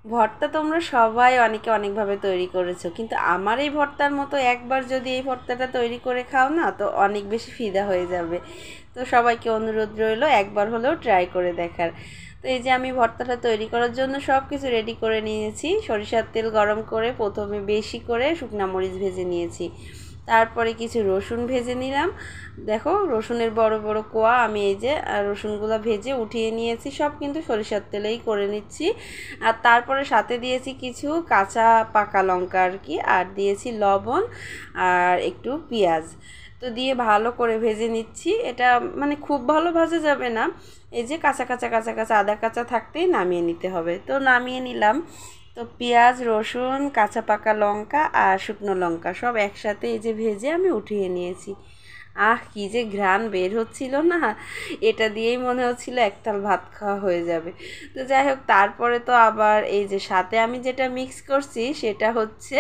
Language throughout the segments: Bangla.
ভর্তা তোমরা সবাই অনেকে অনেকভাবে তৈরি করেছো, কিন্তু আমার এই ভর্তার মতো একবার যদি এই ভর্তাটা তৈরি করে খাও না, তো অনেক বেশি ফিদা হয়ে যাবে। তো সবাইকে অনুরোধ রইলো একবার হলেও ট্রাই করে দেখার। তো এই যে আমি ভর্তাটা তৈরি করার জন্য সব কিছু রেডি করে নিয়েছি। সরিষার তেল গরম করে প্রথমে বেশি করে শুকনা মরিচ ভেজে নিয়েছি, তারপরে কিছু রসুন ভেজে নিলাম। দেখো রসুনের বড় বড় কোয়া আমি এই যে রসুনগুলো ভেজে উঠিয়ে নিয়েছি, সব কিন্তু সরিষার তেলেই করে নিচ্ছি। আর তারপরে সাথে দিয়েছি কিছু কাঁচা পাকা লঙ্কা আর কি, আর দিয়েছি লবণ আর একটু পেঁয়াজ। তো দিয়ে ভালো করে ভেজে নিচ্ছি। এটা মানে খুব ভালো ভাজা যাবে না, এই যে কাঁচা কাঁচা কাঁচা কাঁচা আদা কাঁচা থাকতেই নামিয়ে নিতে হবে। তো নামিয়ে নিলাম। তো পেঁয়াজ রসুন কাঁচা পাকা লঙ্কা আর শুকনো লঙ্কা সব একসাথে এই যে ভেজে আমি উঠিয়ে নিয়েছি। কি যে ঘ্রাণ বের হচ্ছিল না, এটা দিয়েই মনে হচ্ছিল একতাল ভাত খাওয়া হয়ে যাবে। তো যাই হোক, তারপরে তো আবার এই যে সাথে আমি যেটা মিক্স করছি সেটা হচ্ছে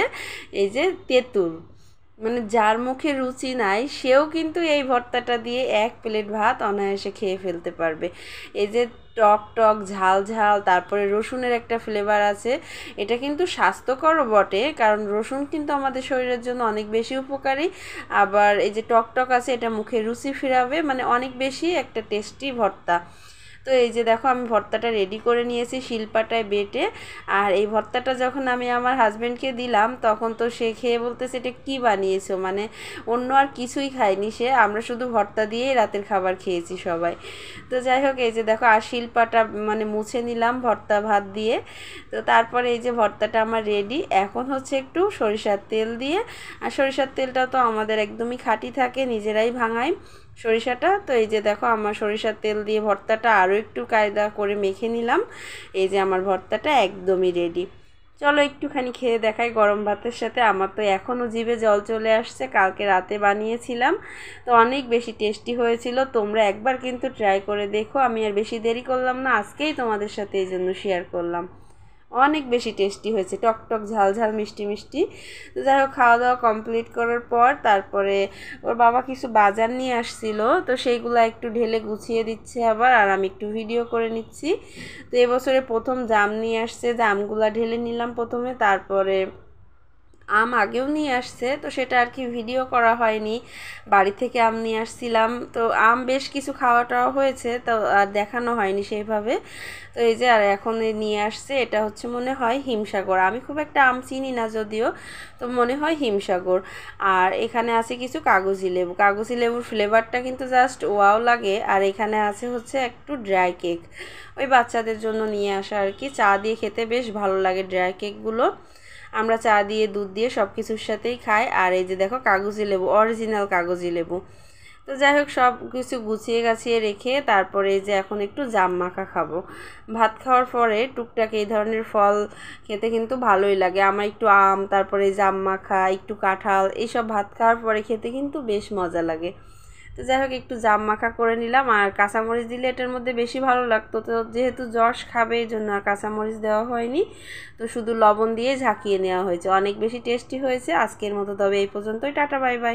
এই যে তেঁতুল। মানে যার মুখে রুচি নাই সেও কিন্তু এই ভর্তাটা দিয়ে এক প্লেট ভাত অনায়াসে খেয়ে ফেলতে পারবে। এই যে টক টক ঝাল ঝাল, তারপরে রসুনের একটা ফ্লেভার আছে। এটা কিন্তু স্বাস্থ্যকরও বটে, কারণ রসুন কিন্তু আমাদের শরীরের জন্য অনেক বেশি উপকারী। আবার এই যে টক টক আছে, এটা মুখে রুচি ফিরাবে, মানে অনেক বেশি একটা টেস্টি ভর্তা। তো এই যে দেখো আমি ভর্তাটা রেডি করে নিয়েছি শিলপাটায় বেটে। আর এই ভর্তাটা যখন আমি আমার হাজব্যান্ডকে দিলাম, তখন তো সে খেয়ে বলতেছে এটা কী বানিয়েছো, মানে অন্য আর কিছুই খায়নি সে, আমরা শুধু ভর্তা দিয়েই রাতের খাবার খেয়েছি সবাই। তো যাই হোক, এই যে দেখো আর শিলপাটা মানে মুছে নিলাম ভর্তা ভাত দিয়ে। তো তারপরে এই যে ভর্তাটা আমার রেডি। এখন হচ্ছে একটু সরিষার তেল দিয়ে, আর সরিষার তেলটা তো আমাদের একদমই খাঁটি থাকে, নিজেরাই ভাঙাই সরিষাটা। তো এই যে দেখো আমার সরিষার তেল দিয়ে ভর্তাটা আরও একটু কায়দা করে মেখে নিলাম। এই যে আমার ভর্তাটা একদমই রেডি। চলো একটুখানি খেয়ে দেখাই গরম ভাতের সাথে। আমার তো এখনও জিভে জল চলে আসছে, কালকে রাতে বানিয়েছিলাম, তো অনেক বেশি টেস্টি হয়েছিল। তোমরা একবার কিন্তু ট্রাই করে দেখো। আমি আর বেশি দেরি করলাম না, আজকেই তোমাদের সাথে এই জন্য শেয়ার করলাম। অনেক বেশি টেস্টি হয়েছে, টক টক ঝাল ঝাল মিষ্টি মিষ্টি। তো যাই হোক, খাওয়া দাওয়া কমপ্লিট করার পর তারপরে ওর বাবা কিছু বাজার নিয়ে আসছিল, তো সেইগুলো একটু ঢেলে গুছিয়ে দিচ্ছে আবার, আর আমি একটু ভিডিও করে নিচ্ছি। তো এবছরে প্রথম জাম নিয়ে আসছে, জামগুলা ঢেলে নিলাম প্রথমে। তারপরে আম আগেও নিয়ে আসছে, তো সেটা আর কি ভিডিও করা হয়নি। বাড়ি থেকে আম নিয়ে আসছিলাম, তো আম বেশ কিছু খাওয়া টাওয়া হয়েছে, তো আর দেখানো হয়নি সেইভাবে। তো এই যে আর এখন নিয়ে আসছে, এটা হচ্ছে মনে হয় হিমসাগর। আমি খুব একটা আম চিনি না যদিও, তো মনে হয় হিমসাগর। আর এখানে আছে কিছু কাগজি লেবু, কাগজি লেবুর ফ্লেভারটা কিন্তু জাস্ট ওয়াও লাগে। আর এখানে আছে হচ্ছে একটু ড্রাই কেক, ওই বাচ্চাদের জন্য নিয়ে আসা আর কি। চা দিয়ে খেতে বেশ ভালো লাগে ড্রাই কেকগুলো। আমরা চা দিয়ে দুধ দিয়ে সব কিছুর সাথেই খাই। আর এই যে দেখো কাগজি লেবু, অরিজিনাল কাগজি লেবু। তো যাই হোক, সব কিছু গুছিয়ে গাছিয়ে রেখে তারপরে এই যে এখন একটু জাম মাখা খাবো। ভাত খাওয়ার পরে টুকটাক এই ধরনের ফল খেতে কিন্তু ভালোই লাগে আমার। একটু আম, তারপরে জাম মাখা, একটু কাঁঠাল, এইসব ভাত খাওয়ার পরে খেতে কিন্তু বেশ মজা লাগে। তো যাই হোক, একটু জাম মাখা করে নিলাম। আর কাঁচামরিচ দিলে এটার মধ্যে বেশি ভালো লাগতো, তো যেহেতু যশ খাবে এই জন্য আর কাঁচামরিচ দেওয়া হয়নি। তো শুধু লবণ দিয়ে ঝাঁকিয়ে নেওয়া হয়েছে, অনেক বেশি টেস্টি হয়েছে। আজকের মতো তবে এই পর্যন্তই, টাটা বাই বাই।